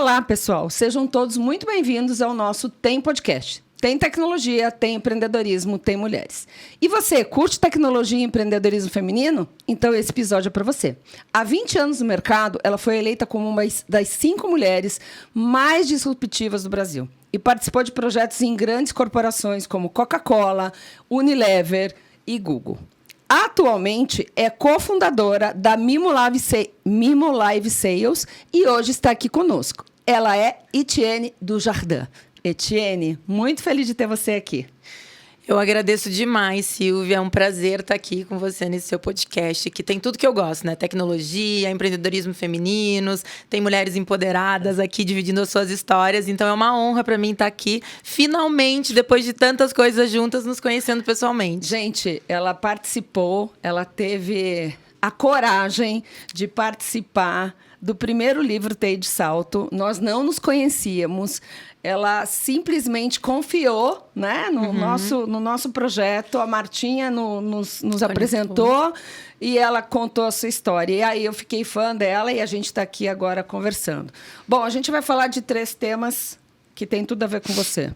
Olá, pessoal. Sejam todos muito bem-vindos ao nosso Tem Podcast. Tem tecnologia, tem empreendedorismo, tem mulheres. E você, curte tecnologia e empreendedorismo feminino? Então esse episódio é para você. Há 20 anos no mercado, ela foi eleita como uma das 5 mulheres mais disruptivas do Brasil. E participou de projetos em grandes corporações como Coca-Cola, Unilever e Google. Atualmente é cofundadora da Mimo Live Sales e hoje está aqui conosco. Ela é Etienne Dujardin. Etienne, muito feliz de ter você aqui. Eu agradeço demais, Silvia. É um prazer estar aqui com você nesse seu podcast, que tem tudo que eu gosto, né? Tecnologia, empreendedorismo femininos, tem mulheres empoderadas aqui dividindo as suas histórias. Então é uma honra para mim estar aqui, finalmente, depois de tantas coisas juntas, nos conhecendo pessoalmente. Gente, ela participou, ela teve a coragem de participar do primeiro livro TI de Salto. Nós não nos conhecíamos. Ela simplesmente confiou, né, no nosso projeto. A Martinha nos apresentou e ela contou a sua história. E aí eu fiquei fã dela e a gente está aqui agora conversando. Bom, a gente vai falar de 3 temas que tem tudo a ver com você.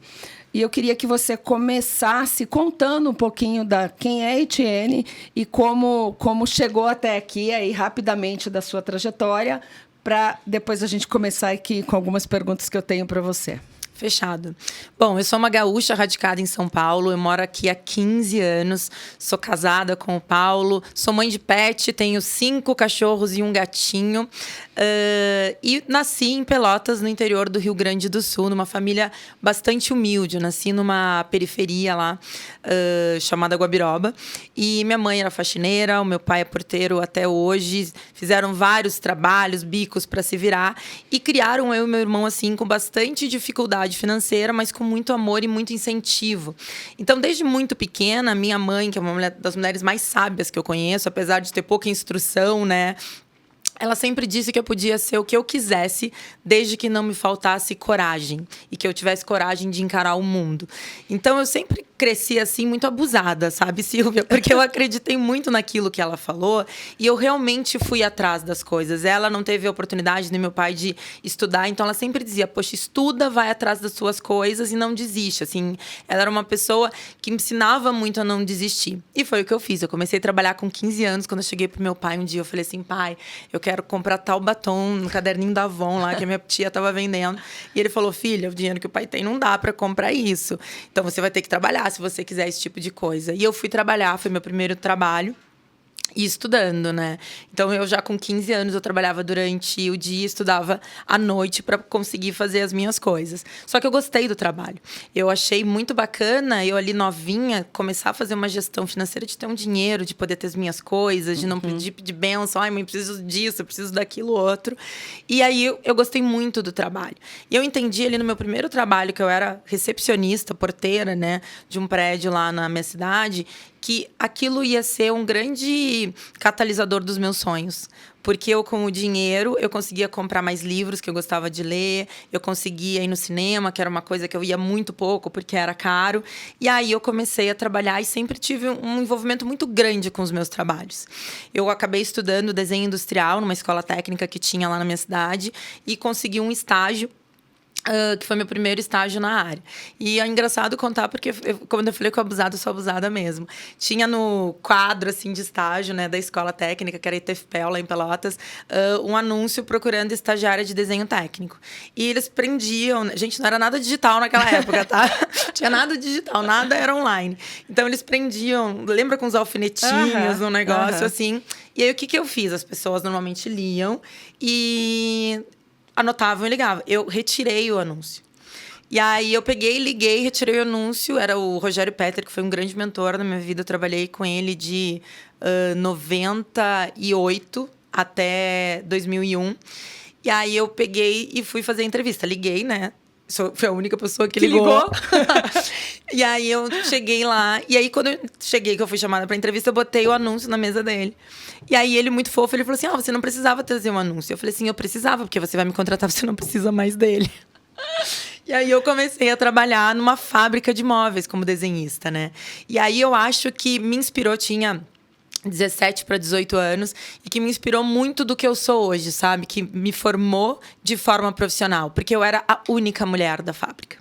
E eu queria que você começasse contando um pouquinho quem é a Etienne e como chegou até aqui, aí rapidamente da sua trajetória, para depois a gente começar aqui com algumas perguntas que eu tenho para você. Fechado. Bom, eu sou uma gaúcha radicada em São Paulo. Eu moro aqui há 15 anos. Sou casada com o Paulo. Sou mãe de pet. Tenho 5 cachorros e um gatinho. E nasci em Pelotas, no interior do Rio Grande do Sul, numa família bastante humilde. Eu nasci numa periferia lá, chamada Guabiroba. E minha mãe era faxineira, o meu pai é porteiro até hoje. Fizeram vários trabalhos, bicos para se virar. E criaram eu e meu irmão, assim, com bastante dificuldade financeira, mas com muito amor e muito incentivo. Então, desde muito pequena, minha mãe, que é uma das mulheres mais sábias que eu conheço, apesar de ter pouca instrução, né? Ela sempre disse que eu podia ser o que eu quisesse, desde que não me faltasse coragem. E que eu tivesse coragem de encarar o mundo. Então, eu sempre cresci, assim, muito abusada, sabe, Silvia? Porque eu acreditei muito naquilo que ela falou. E eu realmente fui atrás das coisas. Ela não teve a oportunidade, nem meu pai, de estudar. Então, ela sempre dizia, poxa, estuda, vai atrás das suas coisas e não desiste. Assim, ela era uma pessoa que me ensinava muito a não desistir. E foi o que eu fiz. Eu comecei a trabalhar com 15 anos. Quando eu cheguei pro meu pai um dia, eu falei assim, pai, eu quero comprar tal batom no caderninho da Avon lá, que a minha tia estava vendendo. E ele falou, filha, o dinheiro que o pai tem não dá para comprar isso. Então, você vai ter que trabalhar se você quiser esse tipo de coisa. E eu fui trabalhar, foi meu primeiro trabalho. E estudando, né? Então, eu já com 15 anos, eu trabalhava durante o dia, estudava à noite para conseguir fazer as minhas coisas. Só que eu gostei do trabalho. Eu achei muito bacana, eu ali novinha, começar a fazer uma gestão financeira, de ter um dinheiro, de poder ter as minhas coisas, de não pedir de bênção. Ai, mãe, preciso disso, eu preciso daquilo outro. E aí, eu gostei muito do trabalho. E eu entendi ali no meu primeiro trabalho, que eu era recepcionista, porteira, né? De um prédio lá na minha cidade, que aquilo ia ser um grande catalisador dos meus sonhos. Porque eu, com o dinheiro, eu conseguia comprar mais livros que eu gostava de ler, eu conseguia ir no cinema, que era uma coisa que eu ia muito pouco, porque era caro. E aí eu comecei a trabalhar e sempre tive um envolvimento muito grande com os meus trabalhos. Eu acabei estudando desenho industrial numa escola técnica que tinha lá na minha cidade e consegui um estágio, que foi meu primeiro estágio na área. E é engraçado contar, porque quando eu falei que eu sou abusada mesmo. Tinha no quadro, assim, de estágio, né, da escola técnica, que era ITFPEL, lá em Pelotas, um anúncio procurando estagiária de desenho técnico. E eles prendiam... Gente, não era nada digital naquela época, tá? Tinha nada digital, nada era online. Então, eles prendiam... Lembra com os alfinetinhos, um negócio assim? E aí, o que eu fiz? As pessoas normalmente liam e anotavam e ligavam. Eu retirei o anúncio. E aí eu peguei, liguei, retirei o anúncio. Era o Rogério Petter, que foi um grande mentor na minha vida. Eu trabalhei com ele de 98 até 2001. E aí eu peguei e fui fazer a entrevista. Liguei, né? Fui a única pessoa que ligou. E aí eu cheguei lá. E aí, quando eu cheguei, que eu fui chamada pra entrevista, eu botei o anúncio na mesa dele. E aí, ele, muito fofo, ele falou assim, você não precisava trazer um anúncio. Eu falei assim, eu precisava, porque você vai me contratar, você não precisa mais dele. E aí, eu comecei a trabalhar numa fábrica de móveis como desenhista, né? E aí, eu acho que me inspirou, tinha 17 para 18 anos, e que me inspirou muito do que eu sou hoje, sabe? Que me formou de forma profissional, porque eu era a única mulher da fábrica.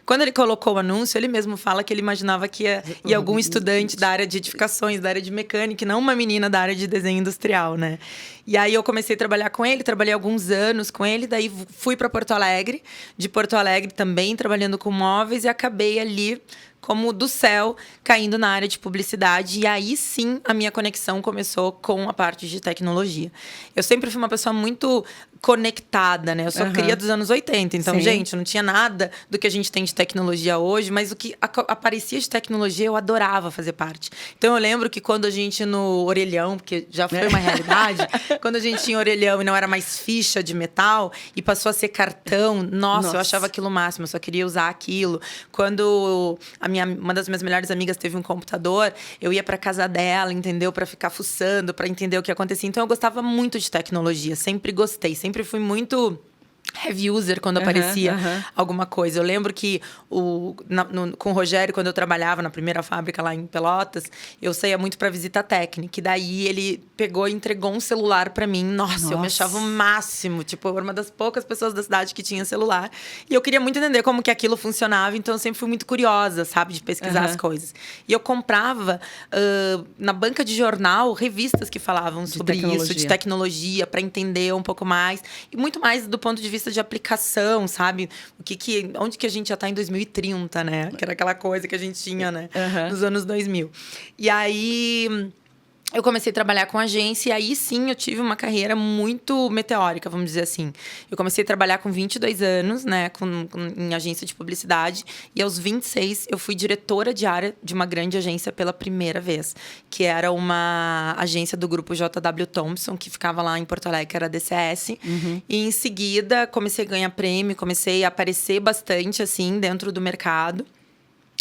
Quando ele colocou o anúncio, ele mesmo fala que ele imaginava que ia algum estudante da área de edificações, da área de mecânica, e não uma menina da área de desenho industrial, né? E aí eu comecei a trabalhar com ele, trabalhei alguns anos com ele, daí fui para Porto Alegre, de Porto Alegre também trabalhando com móveis, e acabei ali como do céu, caindo na área de publicidade. E aí, sim, a minha conexão começou com a parte de tecnologia. Eu sempre fui uma pessoa muito conectada, né? Eu sou cria dos anos 80. Então, gente, não tinha nada do que a gente tem de tecnologia hoje, mas o que aparecia de tecnologia, eu adorava fazer parte. Então, eu lembro que quando a gente no orelhão, porque já foi uma realidade, quando a gente tinha orelhão e não era mais ficha de metal, e passou a ser cartão, nossa, eu achava aquilo o máximo, eu só queria usar aquilo. Quando uma das minhas melhores amigas teve um computador, eu ia para casa dela, entendeu? Para ficar fuçando, para entender o que acontecia. Então, eu gostava muito de tecnologia, sempre gostei, sempre fui muito heavy user quando aparecia alguma coisa. Eu lembro que com o Rogério, quando eu trabalhava na primeira fábrica lá em Pelotas, eu saía muito para visita técnica. E daí ele pegou e entregou um celular para mim. Nossa, eu me achava o máximo. Tipo, eu era uma das poucas pessoas da cidade que tinha celular. E eu queria muito entender como que aquilo funcionava. Então, eu sempre fui muito curiosa, sabe? De pesquisar as coisas. E eu comprava na banca de jornal revistas que falavam sobre isso, de tecnologia, para entender um pouco mais. E muito mais do ponto de vista de aplicação, sabe? Onde que a gente já está em 2030, né? Que era aquela coisa que a gente tinha, né? Nos anos 2000. E aí eu comecei a trabalhar com agência, e aí sim eu tive uma carreira muito meteórica, vamos dizer assim. Eu comecei a trabalhar com 22 anos, né, em agência de publicidade, e aos 26 eu fui diretora de área de uma grande agência pela primeira vez, que era uma agência do grupo JW Thompson, que ficava lá em Porto Alegre, que era a DCS. E em seguida comecei a ganhar prêmio, comecei a aparecer bastante, assim, dentro do mercado.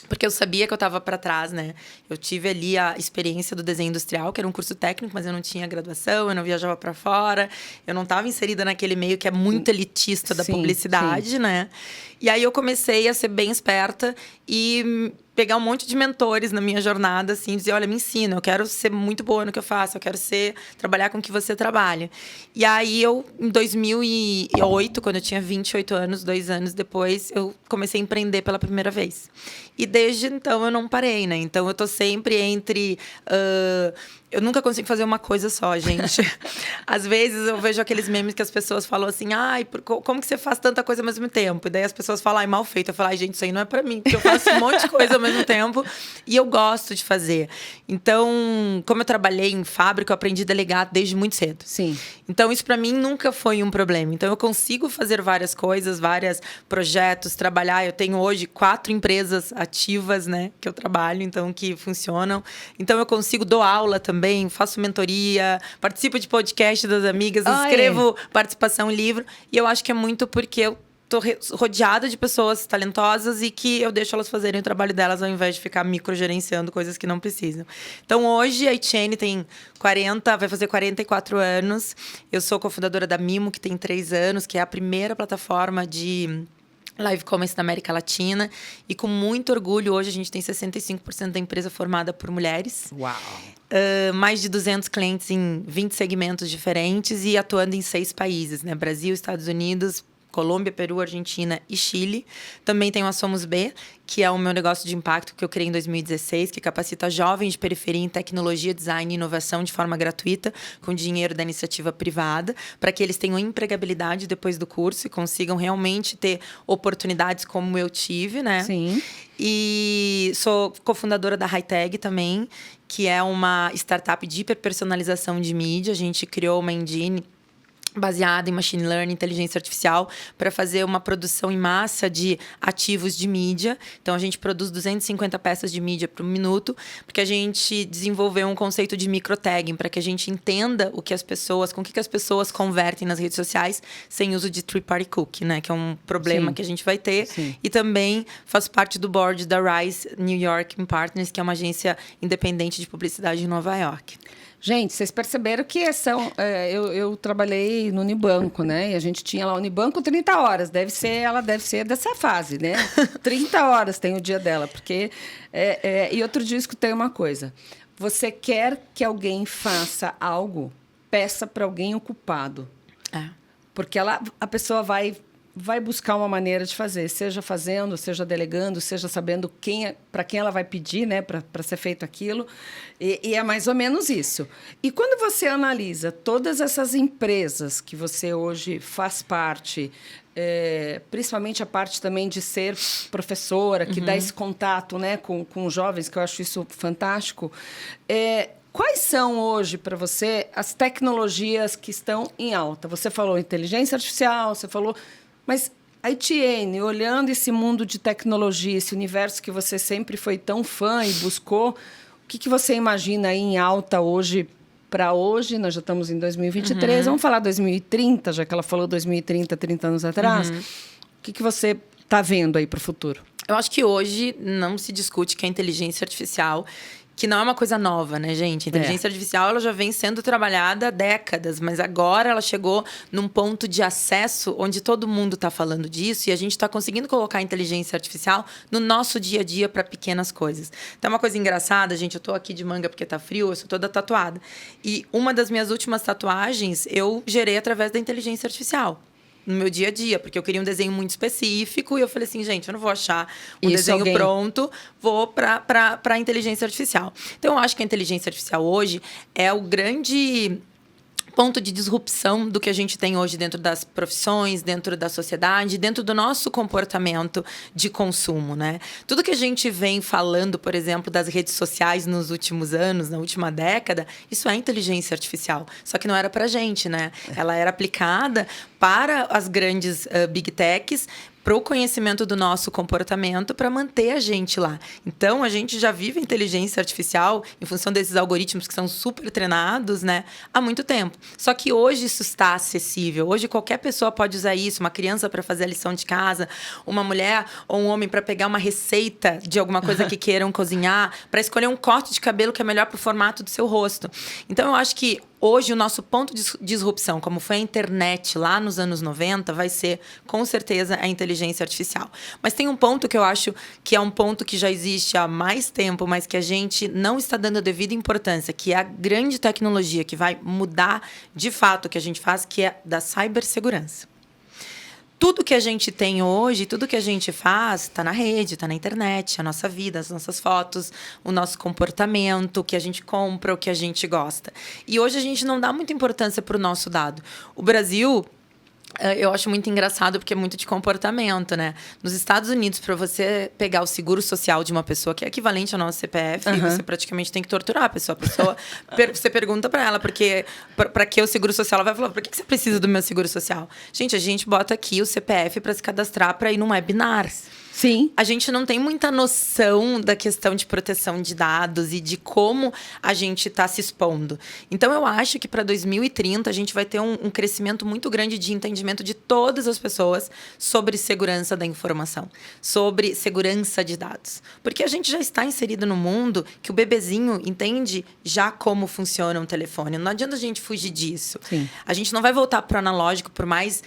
Porque eu sabia que eu estava para trás, né? Eu tive ali a experiência do desenho industrial, que era um curso técnico, mas eu não tinha graduação, eu não viajava para fora. Eu não estava inserida naquele meio que é muito elitista da publicidade, né? E aí eu comecei a ser bem esperta e pegar um monte de mentores na minha jornada, assim, dizer, olha, me ensina, eu quero ser muito boa no que eu faço, eu quero trabalhar com o que você trabalha. E aí eu, em 2008, quando eu tinha 28 anos, 2 anos depois, eu comecei a empreender pela primeira vez. E desde então eu não parei, né? Então eu tô sempre entre... eu nunca consigo fazer uma coisa só, gente. Às vezes eu vejo aqueles memes que as pessoas falam assim, ai, como que você faz tanta coisa ao mesmo tempo? E daí as pessoas falam, ai, mal feito. Eu falo, ai, gente, isso aí não é pra mim, porque eu faço um monte de coisa ao mesmo tempo e eu gosto de fazer. Então, como eu trabalhei em fábrica, eu aprendi a delegar desde muito cedo. Sim. Então, isso pra mim nunca foi um problema. Então, eu consigo fazer várias coisas, vários projetos, trabalhar. Eu tenho hoje 4 empresas ativas, né, que eu trabalho, então, que funcionam. Então, eu consigo dar aula também, faço mentoria, participo de podcast das amigas, escrevo participação em livro. E eu acho que é muito porque eu tô rodeada de pessoas talentosas e que eu deixo elas fazerem o trabalho delas ao invés de ficar microgerenciando coisas que não precisam. Então, hoje, a Etienne tem vai fazer 44 anos. Eu sou cofundadora da Mimo, que tem 3 anos, que é a primeira plataforma de live commerce da América Latina. E com muito orgulho, hoje a gente tem 65% da empresa formada por mulheres. Uau! Mais de 200 clientes em 20 segmentos diferentes e atuando em 6 países, né? Brasil, Estados Unidos, Colômbia, Peru, Argentina e Chile. Também tenho a Somos B, que é o meu negócio de impacto que eu criei em 2016, que capacita jovens de periferia em tecnologia, design e inovação de forma gratuita, com dinheiro da iniciativa privada, para que eles tenham empregabilidade depois do curso e consigam realmente ter oportunidades como eu tive, né? Sim. E sou cofundadora da Hightag também, que é uma startup de hiperpersonalização de mídia. A gente criou uma engine baseada em machine learning, inteligência artificial, para fazer uma produção em massa de ativos de mídia. Então, a gente produz 250 peças de mídia por minuto, porque a gente desenvolveu um conceito de microtagging, para que a gente entenda com que as pessoas convertem nas redes sociais sem uso de three-party cookie, né? Que é um problema que a gente vai ter. Sim. E também faço parte do board da Rise New York Partners, que é uma agência independente de publicidade em Nova York. Gente, vocês perceberam que eu trabalhei no Unibanco, né? E a gente tinha lá o Unibanco 30 horas. Ela deve ser dessa fase, né? 30 horas tem o dia dela. Porque... e outro dia eu escutei uma coisa. você quer que alguém faça algo, peça para alguém ocupado. Porque a pessoa vai buscar uma maneira de fazer, seja fazendo, seja delegando, seja sabendo para quem ela vai pedir, né, para ser feito aquilo. E é mais ou menos isso. E quando você analisa todas essas empresas que você hoje faz parte, principalmente a parte também de ser professora, que dá esse contato, né, com jovens, que eu acho isso fantástico, quais são hoje, para você, as tecnologias que estão em alta? Você falou inteligência artificial, você falou... Mas a Etienne, olhando esse mundo de tecnologia, esse universo que você sempre foi tão fã e buscou, o que você imagina aí em alta hoje para hoje? Nós já estamos em 2023, vamos falar 2030, já que ela falou 2030, 30 anos atrás. O que você está vendo aí para o futuro? Eu acho que hoje não se discute que a inteligência artificial, que não é uma coisa nova, né, gente? A inteligência artificial ela já vem sendo trabalhada há décadas, mas agora ela chegou num ponto de acesso onde todo mundo está falando disso e a gente está conseguindo colocar a inteligência artificial no nosso dia a dia para pequenas coisas. Então, uma coisa engraçada, gente, eu tô aqui de manga porque tá frio, eu sou toda tatuada. E uma das minhas últimas tatuagens eu gerei através da inteligência artificial. No meu dia a dia, porque eu queria um desenho muito específico e eu falei assim, gente, eu não vou achar um desenho pronto, vou para a inteligência artificial. Então, eu acho que a inteligência artificial hoje é o grande ponto de disrupção do que a gente tem hoje dentro das profissões, dentro da sociedade, dentro do nosso comportamento de consumo, né? Tudo que a gente vem falando, por exemplo, das redes sociais nos últimos anos, na última década, isso é inteligência artificial. Só que não era pra gente, né? Ela era aplicada para as grandes big techs, para o conhecimento do nosso comportamento, para manter a gente lá. Então, a gente já vive a inteligência artificial em função desses algoritmos que são super treinados, né, há muito tempo. Só que hoje isso está acessível. Hoje qualquer pessoa pode usar isso, uma criança para fazer a lição de casa, uma mulher ou um homem para pegar uma receita de alguma coisa que queiram cozinhar, para escolher um corte de cabelo que é melhor para o formato do seu rosto. Então, eu acho que hoje, o nosso ponto de disrupção, como foi a internet lá nos anos 90, vai ser, com certeza, a inteligência artificial. Mas tem um ponto que eu acho que é um ponto que já existe há mais tempo, mas que a gente não está dando a devida importância, que é a grande tecnologia que vai mudar, de fato, o que a gente faz, que é da cibersegurança. Tudo que a gente tem hoje, tudo que a gente faz, está na rede, está na internet, a nossa vida, as nossas fotos, o nosso comportamento, o que a gente compra, o que a gente gosta. E hoje a gente não dá muita importância para o nosso dado. O Brasil, eu acho muito engraçado porque é muito de comportamento, né? Nos Estados Unidos, para você pegar o seguro social de uma pessoa, que é equivalente ao nosso CPF, você praticamente tem que torturar a pessoa. Você pergunta para ela, porque para que o seguro social? Ela vai falar, por que você precisa do meu seguro social? Gente, a gente bota aqui o CPF para se cadastrar para ir num webinar. Sim. A gente não tem muita noção da questão de proteção de dados e de como a gente está se expondo. Então, eu acho que para 2030 a gente vai ter um crescimento muito grande de entendimento de todas as pessoas sobre segurança da informação, sobre segurança de dados. Porque a gente já está inserido no mundo que o bebezinho entende já como funciona um telefone. Não adianta a gente fugir disso. Sim. A gente não vai voltar para o analógico, por mais...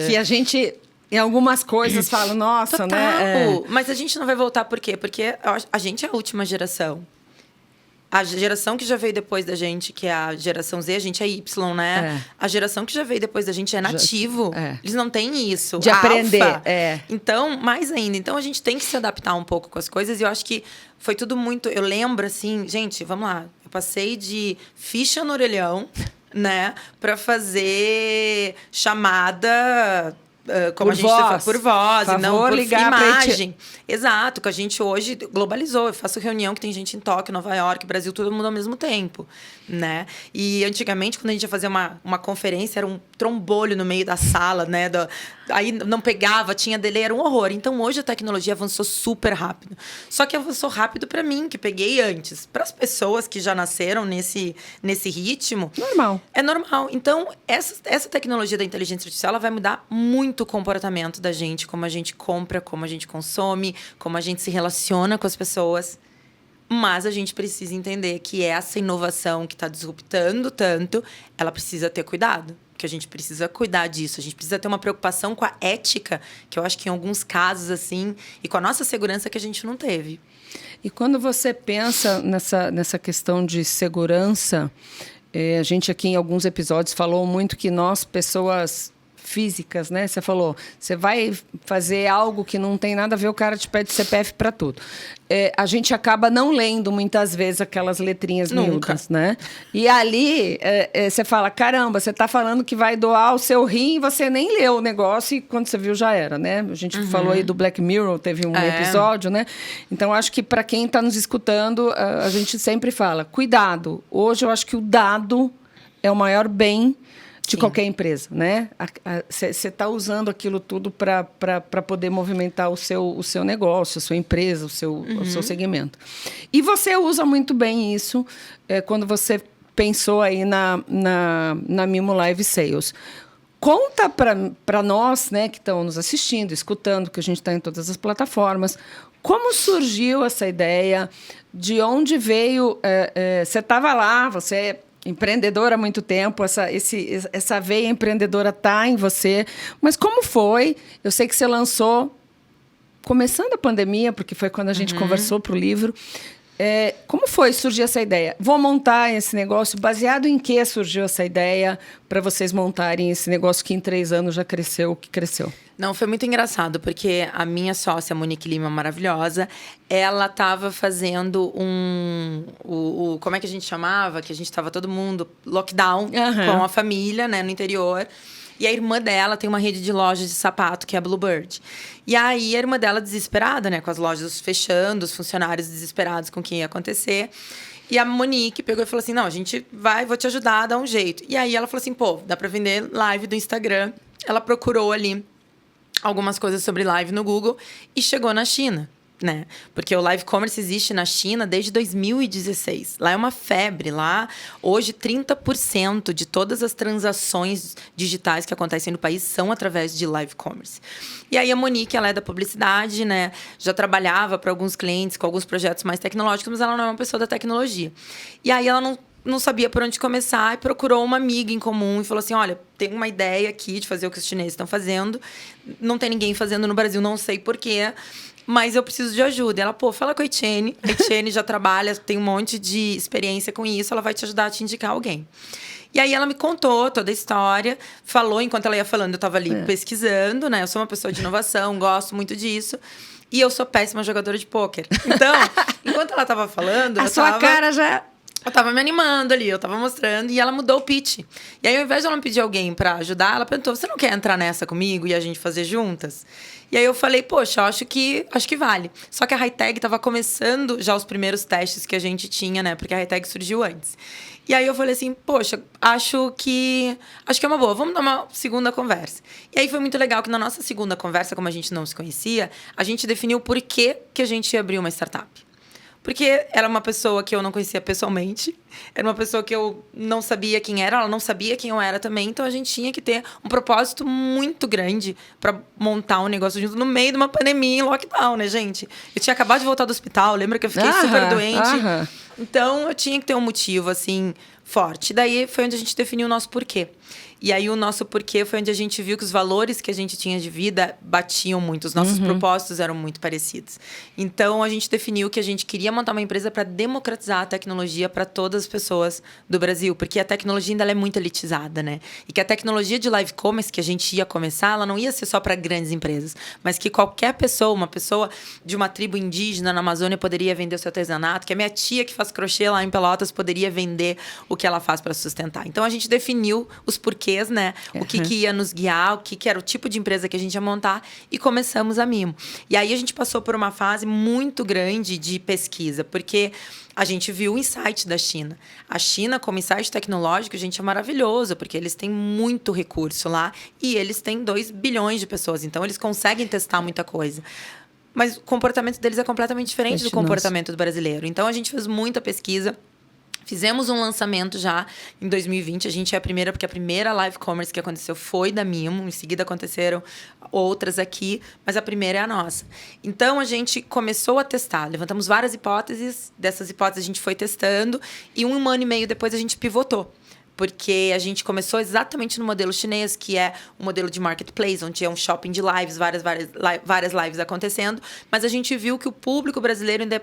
Que a gente... Em algumas coisas fala, nossa, Total. né? Mas a gente não vai voltar por quê? Porque a gente é a última geração. A geração que já veio depois da gente, que é a geração Z, a gente é Y, né? A geração que já veio depois da gente é nativo. Eles não têm isso. De aprender. Então, mais ainda. Então, a gente tem que se adaptar um pouco com as coisas. E eu acho que foi tudo muito... Eu lembro, assim... Gente, vamos lá. Eu passei de ficha no orelhão, né? Para fazer chamada... como por a gente voz. Por voz, Favor, e não por ligar imagem. Exato, que a gente hoje globalizou. Eu faço reunião que tem gente em Tóquio, Nova York, Brasil, todo mundo ao mesmo tempo, né? E antigamente, quando a gente ia fazer uma conferência, era um trombolho no meio da sala, né? Aí não pegava, tinha delay, era um horror. Então, hoje a tecnologia avançou super rápido. Só que avançou rápido para mim, que peguei antes. Para as pessoas que já nasceram nesse ritmo... Normal. É normal. Então, essa tecnologia da inteligência artificial, ela vai mudar muito o comportamento da gente, como a gente compra, como a gente consome, como a gente se relaciona com as pessoas. Mas a gente precisa entender que essa inovação que está disruptando tanto, ela precisa ter cuidado. Porque a gente precisa cuidar disso. A gente precisa ter uma preocupação com a ética, que eu acho que em alguns casos, assim, e com a nossa segurança que a gente não teve. E quando você pensa nessa questão de segurança, a gente aqui em alguns episódios falou muito que nós, pessoas físicas, né? Você falou, você vai fazer algo que não tem nada a ver, o cara te pede CPF para tudo. A gente acaba não lendo muitas vezes aquelas letrinhas miúdas, né? E ali você fala, caramba, você está falando que vai doar o seu rim e você nem leu o negócio e quando você viu já era, né? A gente falou aí do Black Mirror, teve um episódio, né? Então, acho que para quem está nos escutando, a gente sempre fala, cuidado. Hoje eu acho que o dado é o maior bem de qualquer empresa, né? Você está usando aquilo tudo para poder movimentar o seu negócio, a sua empresa, o seu segmento. E você usa muito bem isso quando você pensou aí na Mimo Live Sales. Conta para nós, né, que estão nos assistindo, escutando, que a gente está em todas as plataformas, como surgiu essa ideia, de onde veio... Você estava lá, você empreendedora há muito tempo, essa veia empreendedora está em você. Mas como foi? Eu sei que você lançou começando a pandemia, porque foi quando a gente conversou para o livro. Como foi surgir essa ideia? Vou montar esse negócio. Baseado em que surgiu essa ideia para vocês montarem esse negócio que em 3 anos já cresceu o que cresceu? Não, foi muito engraçado, porque a minha sócia, Monique Lima, maravilhosa, ela estava fazendo como é que a gente chamava? Que a gente estava todo mundo lockdown com a família, né, no interior. E a irmã dela tem uma rede de lojas de sapato, que é a Bluebird. E aí, a irmã dela desesperada, né? Com as lojas fechando, os funcionários desesperados com o que ia acontecer. E a Monique pegou e falou assim, não, a gente vou te ajudar a dar um jeito. E aí, ela falou assim, pô, dá pra vender live do Instagram. Ela procurou ali algumas coisas sobre live no Google e chegou na China, né? Porque o live commerce existe na China desde 2016. Lá é uma febre. Lá, hoje, 30% de todas as transações digitais que acontecem no país são através de live commerce. E aí, a Monique, ela é da publicidade, né? Já trabalhava para alguns clientes com alguns projetos mais tecnológicos, mas ela não é uma pessoa da tecnologia. E aí, ela não sabia por onde começar e procurou uma amiga em comum e falou assim, olha, tem uma ideia aqui de fazer o que os chineses estão fazendo. Não tem ninguém fazendo no Brasil, não sei por quê. Mas eu preciso de ajuda. E ela, fala com a Etienne. A Etienne já trabalha, tem um monte de experiência com isso. Ela vai te ajudar a te indicar alguém. E aí, ela me contou toda a história. Falou, enquanto ela ia falando, eu estava ali pesquisando, né? Eu sou uma pessoa de inovação, gosto muito disso. E eu sou péssima jogadora de pôquer. Então, enquanto ela estava falando... sua cara já... Eu tava me animando ali, eu tava mostrando, e ela mudou o pitch. E aí, ao invés de ela me pedir alguém pra ajudar, ela perguntou, você não quer entrar nessa comigo e a gente fazer juntas? E aí eu falei, poxa, acho que vale. Só que a Hightag tava começando já os primeiros testes que a gente tinha, né? Porque a Hightag surgiu antes. E aí eu falei assim, poxa, acho que é uma boa, vamos dar uma segunda conversa. E aí foi muito legal que na nossa segunda conversa, como a gente não se conhecia, a gente definiu por que a gente ia abrir uma startup. Porque era uma pessoa que eu não conhecia pessoalmente. Era uma pessoa que eu não sabia quem era. Ela não sabia quem eu era também. Então, a gente tinha que ter um propósito muito grande para montar um negócio junto no meio de uma pandemia em lockdown, né, gente? Eu tinha acabado de voltar do hospital. Lembra que eu fiquei super doente? Então, eu tinha que ter um motivo, assim, forte. Daí, foi onde a gente definiu o nosso porquê. E aí, o nosso porquê foi onde a gente viu que os valores que a gente tinha de vida batiam muito. Os nossos propósitos eram muito parecidos. Então, a gente definiu que a gente queria montar uma empresa para democratizar a tecnologia para todas as pessoas do Brasil. Porque a tecnologia ainda é muito elitizada, né? E que a tecnologia de live commerce que a gente ia começar, ela não ia ser só para grandes empresas. Mas que qualquer pessoa, uma pessoa de uma tribo indígena na Amazônia poderia vender o seu artesanato. Que a minha tia que faz crochê lá em Pelotas poderia vender o que ela faz para sustentar. Então, a gente definiu os porquês, né? O que ia nos guiar, o que era o tipo de empresa que a gente ia montar e começamos a Mimo. E aí a gente passou por uma fase muito grande de pesquisa, porque a gente viu o insight da China. A China, como insight tecnológico, gente, é maravilhoso, porque eles têm muito recurso lá e eles têm 2 bilhões de pessoas, então eles conseguem testar muita coisa. Mas o comportamento deles é completamente diferente do comportamento do brasileiro. Então, a gente fez muita pesquisa. Fizemos um lançamento já em 2020. A gente é a primeira, porque a primeira live commerce que aconteceu foi da Mimo. Em seguida, aconteceram outras aqui, mas a primeira é a nossa. Então, a gente começou a testar. Levantamos várias hipóteses. Dessas hipóteses, a gente foi testando. E 1 ano e meio depois, a gente pivotou. Porque a gente começou exatamente no modelo chinês, que é um modelo de marketplace, onde é um shopping de lives, várias lives acontecendo. Mas a gente viu que o público brasileiro ainda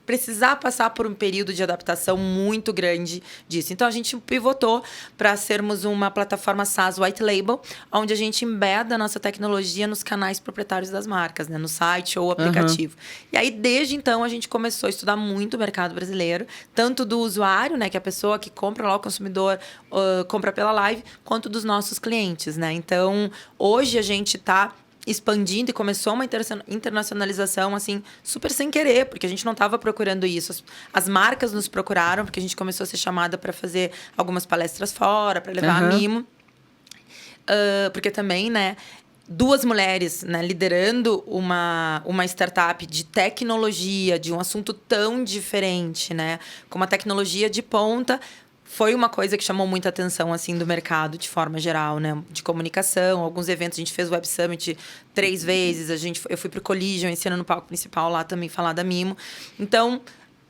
precisar passar por um período de adaptação muito grande disso. Então, a gente pivotou para sermos uma plataforma SaaS White Label, onde a gente embeda a nossa tecnologia nos canais proprietários das marcas, né? No site ou aplicativo. E aí, desde então, a gente começou a estudar muito o mercado brasileiro, tanto do usuário, né? Que é a pessoa que compra lá, o consumidor compra pela live, quanto dos nossos clientes, né? Então, hoje a gente está expandindo e começou uma internacionalização, assim, super sem querer, porque a gente não estava procurando isso. As marcas nos procuraram, porque a gente começou a ser chamada para fazer algumas palestras fora, para levar a Mimo. Porque também, né, 2 mulheres, né, liderando uma startup de tecnologia, de um assunto tão diferente, né, com uma tecnologia de ponta, foi uma coisa que chamou muita atenção, assim, do mercado, de forma geral, né? De comunicação, alguns eventos. A gente fez o Web Summit 3 vezes. Eu fui pro Collision esse ano no palco principal lá também falar da Mimo. Então,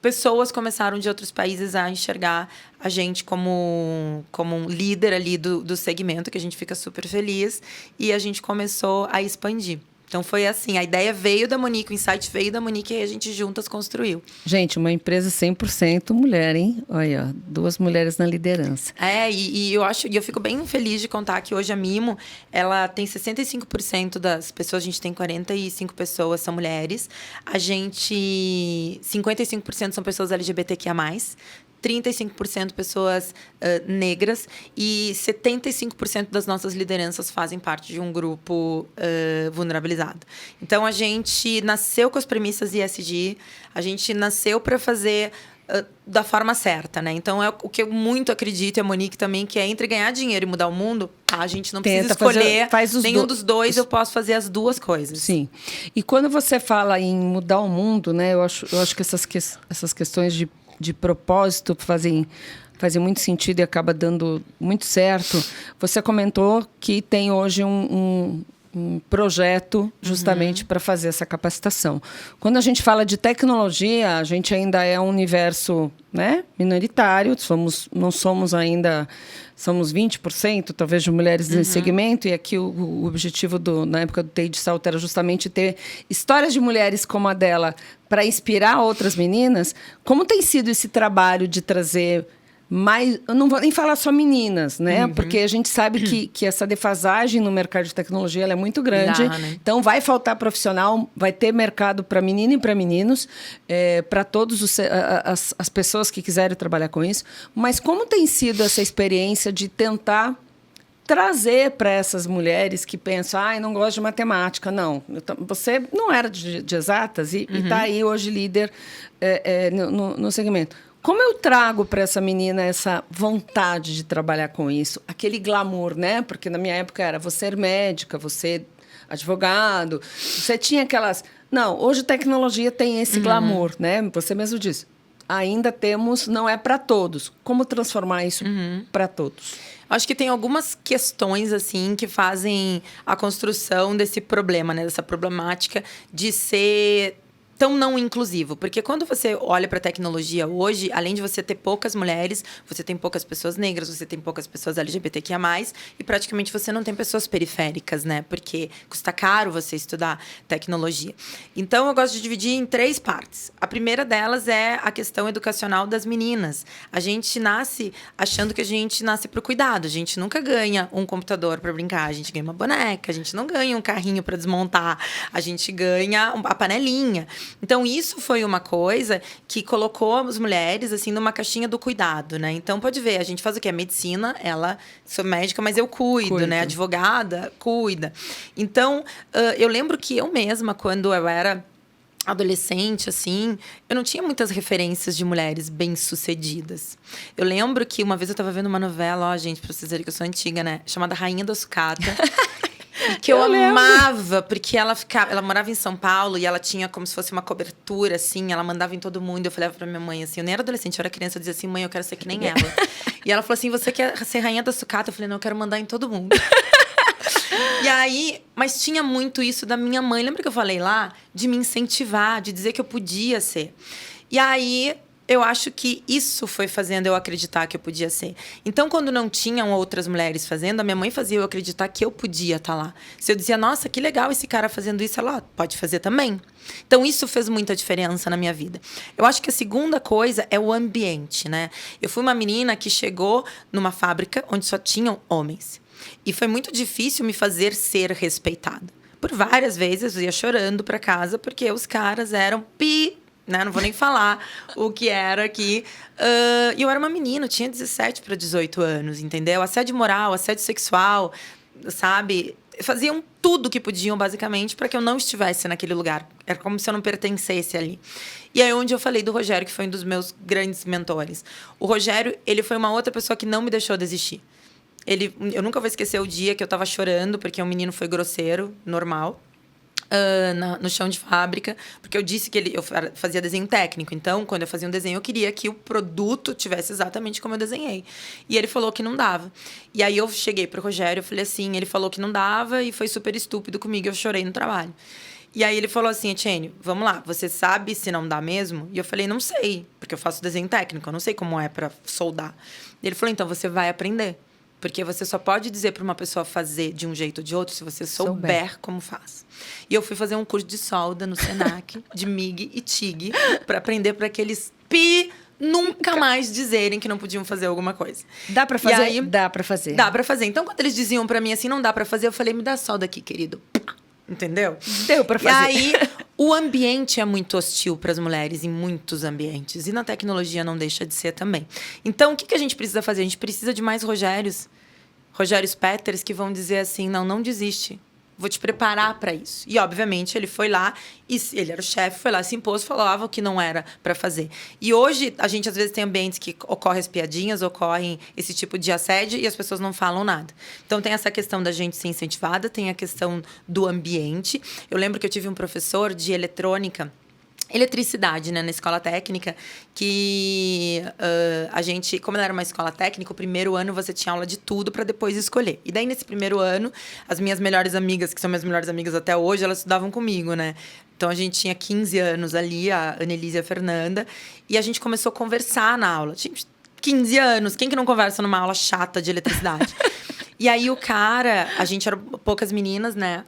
pessoas começaram de outros países a enxergar a gente como um líder ali do segmento, que a gente fica super feliz. E a gente começou a expandir. Então, foi assim, a ideia veio da Monique, o insight veio da Monique e a gente juntas construiu. Gente, uma empresa 100% mulher, hein? Olha, 2 mulheres na liderança. E eu fico bem feliz de contar que hoje a Mimo, ela tem 65% das pessoas, a gente tem 45 pessoas, são mulheres. 55% são pessoas LGBTQIA+. 35% pessoas negras e 75% das nossas lideranças fazem parte de um grupo vulnerabilizado. Então, a gente nasceu com as premissas ESG, a gente nasceu para fazer da forma certa, né? Então, é o que eu muito acredito, e a Monique também, que é entre ganhar dinheiro e mudar o mundo, a gente não precisa escolher nenhum dos dois, eu posso fazer as 2 coisas. Sim. E quando você fala em mudar o mundo, né? Eu acho que essas questões de propósito fazem muito sentido e acaba dando muito certo. Você comentou que tem hoje um projeto justamente para fazer essa capacitação. Quando a gente fala de tecnologia, a gente ainda é um universo, né, minoritário, não somos ainda... Somos 20%, talvez, de mulheres nesse segmento. E aqui o objetivo, na época do TI de Salto, era justamente ter histórias de mulheres como a dela para inspirar outras meninas. Como tem sido esse trabalho de trazer mais... Eu não vou nem falar só meninas, né? Porque a gente sabe que essa defasagem no mercado de tecnologia ela é muito grande. Né? Então, vai faltar profissional, vai ter mercado para menina e para meninos, para todas as pessoas que quiserem trabalhar com isso. Mas como tem sido essa experiência de tentar trazer para essas mulheres que pensam, não gosto de matemática, não. Você não era de exatas e está aí hoje líder no segmento. Como eu trago para essa menina essa vontade de trabalhar com isso? Aquele glamour, né? Porque na minha época era você ser médica, você advogado, você tinha aquelas... Não, hoje tecnologia tem esse glamour, né? Você mesmo disse. Ainda temos, não é para todos. Como transformar isso para todos? Acho que tem algumas questões, assim, que fazem a construção desse problema, né? Dessa problemática de ser tão não inclusivo. Porque quando você olha para a tecnologia hoje, além de você ter poucas mulheres, você tem poucas pessoas negras, você tem poucas pessoas LGBTQIA+, e praticamente você não tem pessoas periféricas, né? Porque custa caro você estudar tecnologia. Então, eu gosto de dividir em 3 partes. A primeira delas é a questão educacional das meninas. A gente nasce achando que a gente nasce pro cuidado. A gente nunca ganha um computador para brincar. A gente ganha uma boneca. A gente não ganha um carrinho para desmontar. A gente ganha a panelinha. Então, isso foi uma coisa que colocou as mulheres, assim, numa caixinha do cuidado, né? Então, pode ver, a gente faz o quê? A medicina, sou médica, mas eu cuido, né? Advogada, cuida. Então, eu lembro que eu mesma, quando eu era adolescente, assim, eu não tinha muitas referências de mulheres bem-sucedidas. Eu lembro que uma vez eu estava vendo uma novela, gente, pra vocês verem que eu sou antiga, né? Chamada Rainha da Sucata. Que eu amava, porque ela morava em São Paulo e ela tinha como se fosse uma cobertura, assim, ela mandava em todo mundo. Eu falava pra minha mãe, assim, eu nem era adolescente, eu era criança, eu dizia assim, mãe, eu quero ser que nem ela. E ela falou assim, você quer ser rainha da sucata? Eu falei, não, eu quero mandar em todo mundo. E aí, mas tinha muito isso da minha mãe, lembra que eu falei lá? De me incentivar, de dizer que eu podia ser. E aí, eu acho que isso foi fazendo eu acreditar que eu podia ser. Então, quando não tinham outras mulheres fazendo, a minha mãe fazia eu acreditar que eu podia estar lá. Se eu dizia, nossa, que legal esse cara fazendo isso, ela pode fazer também. Então, isso fez muita diferença na minha vida. Eu acho que a segunda coisa é o ambiente, né? Eu fui uma menina que chegou numa fábrica onde só tinham homens. E foi muito difícil me fazer ser respeitada. Por várias vezes eu ia chorando para casa porque os caras eram né? Não vou nem falar o que era aqui. E eu era uma menina, eu tinha 17 para 18 anos, entendeu? Assédio moral, assédio sexual, sabe? Faziam tudo que podiam, basicamente, para que eu não estivesse naquele lugar. Era como se eu não pertencesse ali. E aí, onde eu falei do Rogério, que foi um dos meus grandes mentores. O Rogério, ele foi uma outra pessoa que não me deixou desistir. Eu nunca vou esquecer o dia que eu estava chorando, porque um menino foi grosseiro, normal. No chão de fábrica, porque eu disse que eu fazia desenho técnico. Então, quando eu fazia um desenho, eu queria que o produto tivesse exatamente como eu desenhei. E ele falou que não dava. E aí eu cheguei pro Rogério, eu falei assim, ele falou que não dava e foi super estúpido comigo, eu chorei no trabalho. E aí ele falou assim, Etienne, vamos lá, você sabe se não dá mesmo? E eu falei, não sei, porque eu faço desenho técnico, eu não sei como é para soldar. E ele falou, então você vai aprender. Porque você só pode dizer para uma pessoa fazer de um jeito ou de outro se você souber como faz. E eu fui fazer um curso de solda no Senac, de MIG e TIG, para aprender para aqueles nunca mais dizerem que não podiam fazer alguma coisa. Dá para fazer? Aí, dá para fazer. Dá para fazer. Então, quando eles diziam para mim assim, não dá para fazer, eu falei, me dá solda aqui, querido. Entendeu? Deu para fazer. E aí, o ambiente é muito hostil para as mulheres em muitos ambientes. E na tecnologia não deixa de ser também. Então, o que a gente precisa fazer? A gente precisa de mais Rogérios Peters, que vão dizer assim, não desiste. Vou te preparar para isso. E, obviamente, ele foi lá, e ele era o chefe, foi lá, se impôs, falava o que não era para fazer. E hoje, a gente, às vezes, tem ambientes que ocorrem as piadinhas, ocorrem esse tipo de assédio, e as pessoas não falam nada. Então, tem essa questão da gente ser incentivada, tem a questão do ambiente. Eu lembro que eu tive um professor de eletricidade, né, na escola técnica, que a gente, como ela era uma escola técnica, o primeiro ano você tinha aula de tudo para depois escolher. E daí, nesse primeiro ano, as minhas melhores amigas, que são minhas melhores amigas até hoje, elas estudavam comigo, né? Então, a gente tinha 15 anos ali, a Annelise e a Fernanda, e a gente começou a conversar na aula. Tinha 15 anos, quem que não conversa numa aula chata de eletricidade? E aí, a gente era poucas meninas, né?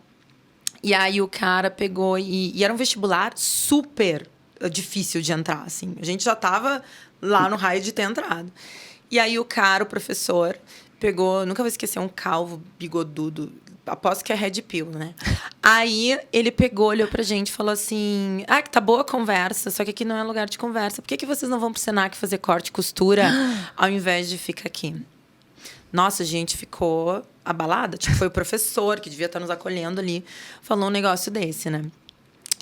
E aí o cara pegou e era um vestibular super difícil de entrar, assim. A gente já estava lá no raio de ter entrado. E aí o professor, pegou... Nunca vou esquecer, um calvo bigodudo. Aposto que é Red Pill, né? Aí ele pegou, olhou pra gente e falou assim... que tá boa a conversa, só que aqui não é lugar de conversa. Por que vocês não vão pro Senac fazer corte e costura ao invés de ficar aqui? Nossa, a gente ficou abalada. Tipo, foi o professor, que devia estar nos acolhendo ali, falou um negócio desse, né?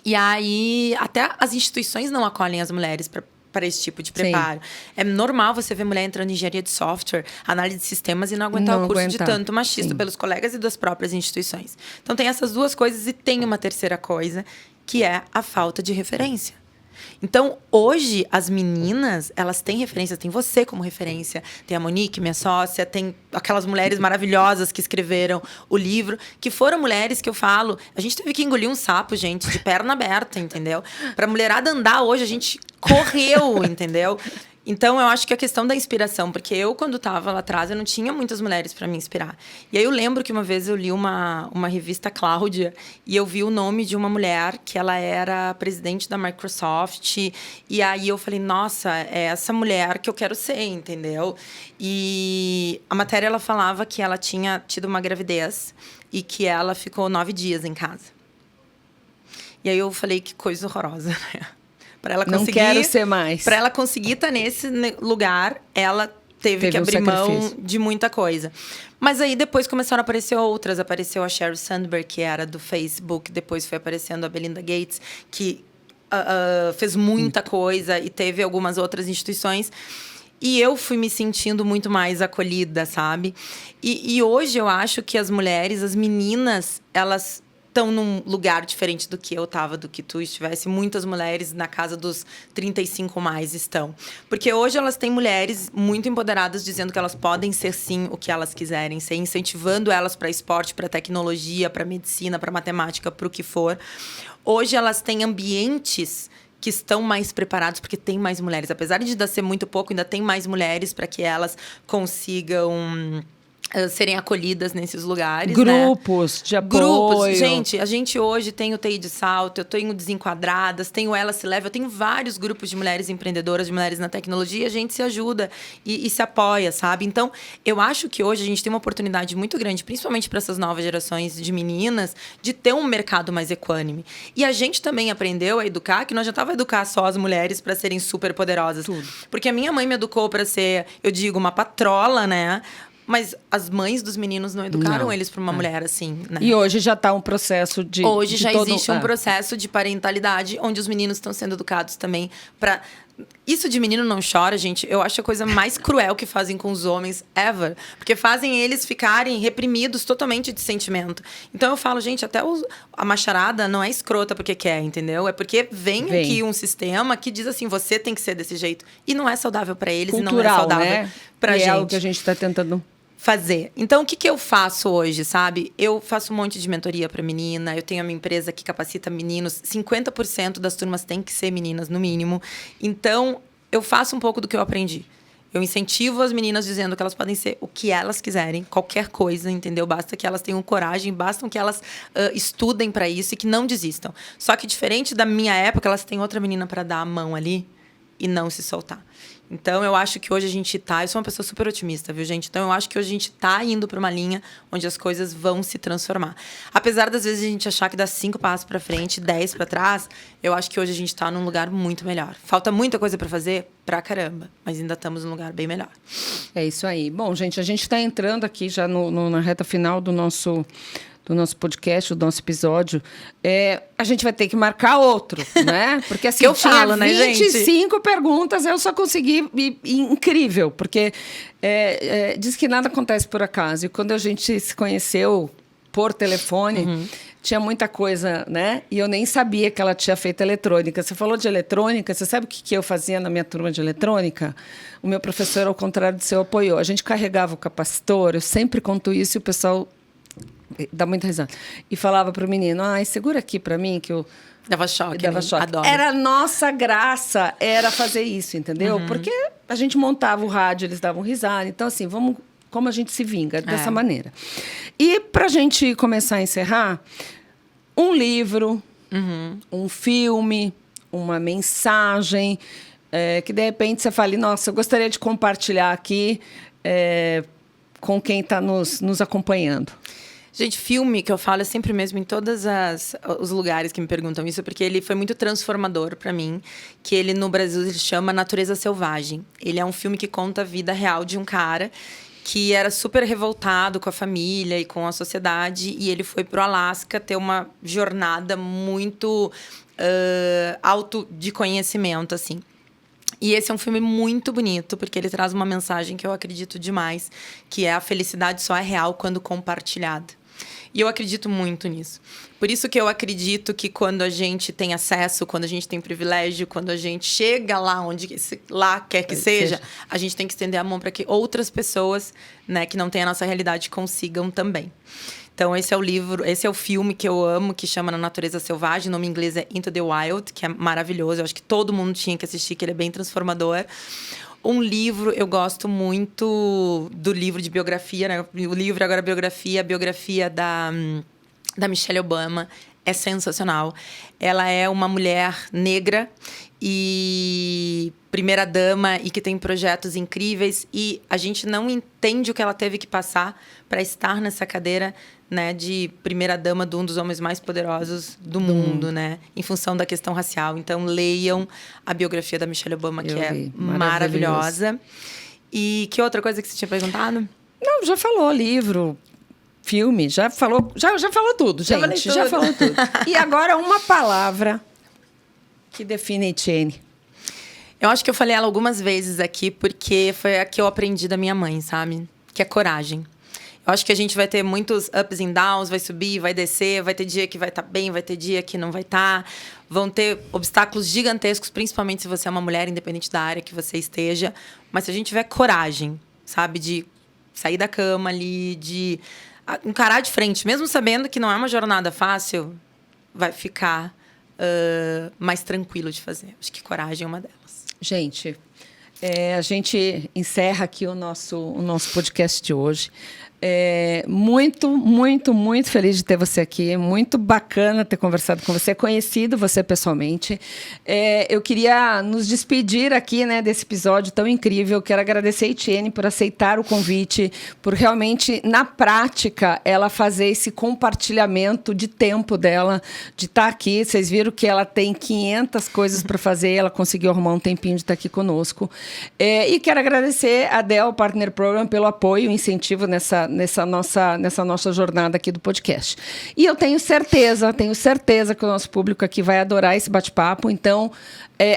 E aí, até as instituições não acolhem as mulheres para esse tipo de preparo. Sim. É normal você ver mulher entrando em engenharia de software, análise de sistemas e não aguentar o curso de tanto machista. Sim. Pelos colegas e das próprias instituições. Então, tem essas duas coisas e tem uma terceira coisa, que é a falta de referência. Então, hoje, as meninas, elas têm referência. Tem você como referência. Tem a Monique, minha sócia. Tem aquelas mulheres maravilhosas que escreveram o livro. Que foram mulheres que eu falo... A gente teve que engolir um sapo, gente, de perna aberta, entendeu? Pra mulherada andar hoje, a gente correu, entendeu? Então, eu acho que a questão da inspiração... Porque eu, quando estava lá atrás, eu não tinha muitas mulheres para me inspirar. E aí, eu lembro que uma vez eu li uma revista Cláudia... E eu vi o nome de uma mulher que ela era presidente da Microsoft. E aí, eu falei, nossa, é essa mulher que eu quero ser, entendeu? E a matéria, ela falava que ela tinha tido uma gravidez... E que ela ficou 9 dias em casa. E aí, eu falei, que coisa horrorosa, né? Para ela conseguir, não quero ser mais. Para ela conseguir estar nesse lugar, ela teve que abrir mão de muita coisa. Mas aí depois começaram a aparecer outras. Apareceu a Sheryl Sandberg, que era do Facebook. Depois foi aparecendo a Belinda Gates, que fez muita coisa. E teve algumas outras instituições. E eu fui me sentindo muito mais acolhida, sabe? E hoje eu acho que as mulheres, as meninas, elas... estão num lugar diferente do que eu estava, do que tu estivesse. Muitas mulheres na casa dos 35 mais estão. Porque hoje elas têm mulheres muito empoderadas dizendo que elas podem ser, sim, o que elas quiserem ser, incentivando elas para esporte, para tecnologia, para medicina, para matemática, para o que for. Hoje elas têm ambientes que estão mais preparados, porque tem mais mulheres. Apesar de ainda ser muito pouco, ainda tem mais mulheres para que elas consigam serem acolhidas nesses lugares, grupos, né? De apoio. Grupos. Gente, a gente hoje tem o TI de Salto, eu tenho Desenquadradas, tenho Ela Se Leva, eu tenho vários grupos de mulheres empreendedoras, de mulheres na tecnologia, a gente se ajuda e se apoia, sabe? Então, eu acho que hoje a gente tem uma oportunidade muito grande, principalmente para essas novas gerações de meninas, de ter um mercado mais equânime. E a gente também aprendeu a educar, que não adiantava educar só as mulheres para serem super poderosas. Tudo. Porque a minha mãe me educou para ser, eu digo, uma patrola, né? Mas as mães dos meninos não educaram eles para uma mulher assim, né? E hoje já está um processo de... Hoje de já todo... existe um processo de parentalidade onde os meninos estão sendo educados também para... Isso de menino não chora, gente, eu acho a coisa mais cruel que fazem com os homens ever. Porque fazem eles ficarem reprimidos totalmente de sentimento. Então eu falo, gente, até a macharada não é escrota porque quer, entendeu? É porque vem aqui um sistema que diz assim, você tem que ser desse jeito. E não é saudável para eles. Cultural, e não é saudável, né? Pra gente. É algo que a gente está tentando... fazer. Então, o que eu faço hoje, sabe? Eu faço um monte de mentoria para menina, eu tenho a minha empresa que capacita meninos, 50% das turmas tem que ser meninas, no mínimo. Então, eu faço um pouco do que eu aprendi. Eu incentivo as meninas dizendo que elas podem ser o que elas quiserem, qualquer coisa, entendeu? Basta que elas tenham coragem, basta que elas estudem para isso e que não desistam. Só que, diferente da minha época, elas têm outra menina para dar a mão ali e não se soltar. Então, eu acho que hoje a gente tá... Eu sou uma pessoa super otimista, viu, gente? Então, eu acho que hoje a gente tá indo para uma linha onde as coisas vão se transformar. Apesar das vezes a gente achar que dá 5 passos para frente, 10 para trás, eu acho que hoje a gente tá num lugar muito melhor. Falta muita coisa para fazer? Pra caramba. Mas ainda estamos num lugar bem melhor. É isso aí. Bom, gente, a gente está entrando aqui já na reta final do nosso podcast, do nosso episódio. A gente vai ter que marcar outro, né? Porque assim, que eu tinha falo, né, 25 perguntas, eu só consegui... incrível, porque diz que nada acontece por acaso. E quando a gente se conheceu por telefone, tinha muita coisa, né? E eu nem sabia que ela tinha feito eletrônica. Você falou de eletrônica, você sabe o que eu fazia na minha turma de eletrônica? O meu professor, ao contrário do seu, apoiou. A gente carregava o capacitor, eu sempre conto isso e o pessoal... dá muita risada. E falava para o menino, segura aqui para mim que eu... Dava choque. Adoro. Era nossa graça, era fazer isso, entendeu? Porque a gente montava o rádio, eles davam risada. Então, assim, como a gente se vinga dessa maneira. E para a gente começar a encerrar, um livro, um filme, uma mensagem, que de repente você fale, nossa, eu gostaria de compartilhar aqui com quem está nos acompanhando. Gente, filme que eu falo é sempre mesmo em todos os lugares que me perguntam isso, porque ele foi muito transformador para mim, que ele no Brasil ele chama Natureza Selvagem. Ele é um filme que conta a vida real de um cara que era super revoltado com a família e com a sociedade, e ele foi pro Alasca ter uma jornada muito auto de conhecimento, assim. E esse é um filme muito bonito, porque ele traz uma mensagem que eu acredito demais, que é a felicidade só é real quando compartilhada. E eu acredito muito nisso. Por isso que eu acredito que quando a gente tem acesso, quando a gente tem privilégio, quando a gente chega lá onde lá quer que seja, a gente tem que estender a mão para que outras pessoas, né, que não têm a nossa realidade consigam também. Então, esse é o filme que eu amo, que chama Na Natureza Selvagem. O nome em inglês é Into the Wild, que é maravilhoso. Eu acho que todo mundo tinha que assistir, que ele é bem transformador. Um livro, eu gosto muito do livro de biografia, né? O livro agora a biografia da Michelle Obama. É sensacional. Ela é uma mulher negra e primeira-dama e que tem projetos incríveis. E a gente não entende o que ela teve que passar para estar nessa cadeira, né, de primeira-dama de um dos homens mais poderosos do mundo, né? Em função da questão racial. Então, leiam a biografia da Michelle Obama, que é maravilhosa. E que outra coisa que você tinha perguntado? Não, já falou livro, filme, já falou tudo, gente. Já falou tudo. E agora uma palavra que define Etienne. Eu acho que eu falei ela algumas vezes aqui, porque foi a que eu aprendi da minha mãe, sabe? Que é coragem. Eu acho que a gente vai ter muitos ups and downs, vai subir, vai descer, vai ter dia que vai estar bem, vai ter dia que não vai estar. Vão ter obstáculos gigantescos, principalmente se você é uma mulher, independente da área que você esteja. Mas se a gente tiver coragem, sabe? De sair da cama ali, de encarar de frente, mesmo sabendo que não é uma jornada fácil, vai ficar mais tranquilo de fazer. Acho que coragem é uma delas. Gente, a gente encerra aqui o nosso podcast de hoje. Muito, muito, muito feliz de ter você aqui. Muito bacana ter conversado com você, conhecido você pessoalmente. Eu queria nos despedir aqui, né, desse episódio tão incrível. Quero agradecer a Etienne por aceitar o convite, por realmente, na prática, ela fazer esse compartilhamento de tempo dela, de estar aqui. Vocês viram que ela tem 500 coisas para fazer, ela conseguiu arrumar um tempinho de estar aqui conosco. E quero agradecer a Dell Partner Program pelo apoio e incentivo nessa nossa jornada aqui do podcast. E eu tenho certeza que o nosso público aqui vai adorar esse bate-papo. Então,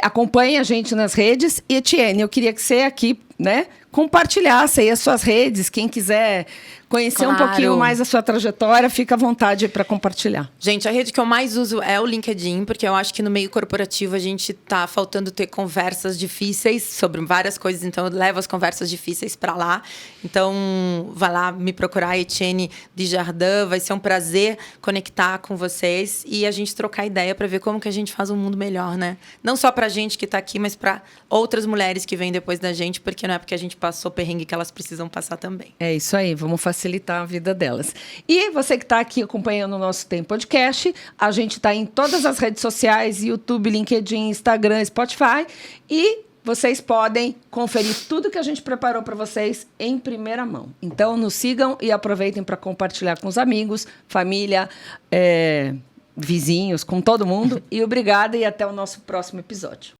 acompanhe a gente nas redes. E, Etienne, eu queria que você aqui, né, compartilhasse aí as suas redes. Quem quiser conhecer um pouquinho mais a sua trajetória, fica à vontade para compartilhar. Gente, a rede que eu mais uso é o LinkedIn, porque eu acho que no meio corporativo a gente tá faltando ter conversas difíceis sobre várias coisas, então eu levo as conversas difíceis para lá. Então, vai lá me procurar, Etienne Desjardins, vai ser um prazer conectar com vocês e a gente trocar ideia para ver como que a gente faz um mundo melhor, né? Não só pra gente que tá aqui, mas para outras mulheres que vêm depois da gente, porque não é porque a gente passou perrengue que elas precisam passar também. É isso aí, vamos facilitar a vida delas. E você que está aqui acompanhando o nosso Tem Podcast, a gente está em todas as redes sociais, YouTube, LinkedIn, Instagram, Spotify, e vocês podem conferir tudo que a gente preparou para vocês em primeira mão. Então, nos sigam e aproveitem para compartilhar com os amigos, família, vizinhos, com todo mundo. E obrigada e até o nosso próximo episódio.